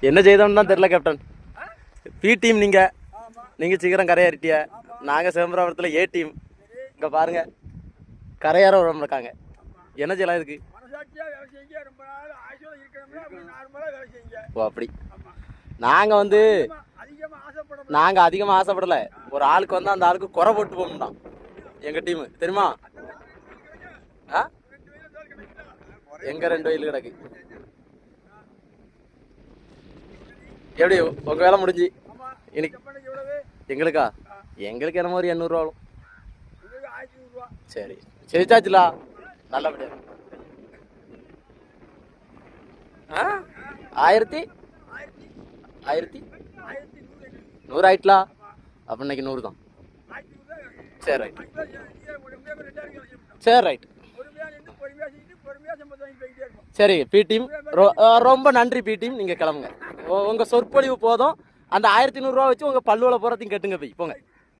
என்ன செய்தோம்னு தான் தெரியல கேப்டன். பி டீம் நீங்க சீக்கிரம் கரையேறிட்டிய. நாங்க சிதம்பரத்தில் ஏ டீம். இங்க பாருங்க கரையாற உடம்பு இருக்காங்க. என்ன செய்யலாம் இதுக்கு? ஓ அப்படி. நாங்க அதிகமா ஆசைப்படல. ஒரு ஆளுக்கு வந்து அந்த ஆளுக்கு குறை போட்டு போகணும் எங்க டீம் தெரியுமா? எங்க 2 வயல் கிடக்கு. எப்படி உங்க வேலை முடிஞ்சு இன்னைக்கு? எங்களுக்கா? எங்களுக்கு என்ன மாதிரி 800 ரூபா. சரி சரிச்சாச்சுலா நல்லபடியா. 1100 ஆயிட்டலா. அப்ப இன்னைக்கு 100 தான். சரி ரைட். சரி ரைட். சரி பி டீம் ரொம்ப நன்றி. பி டீம் நீங்க கிளம்புங்க. உங்க சொற்பொழிவு போதும். அந்த 1100 ரூபா வச்சு உங்க பல்லுவல போறதையும் கட்டுங்க போய் போங்க.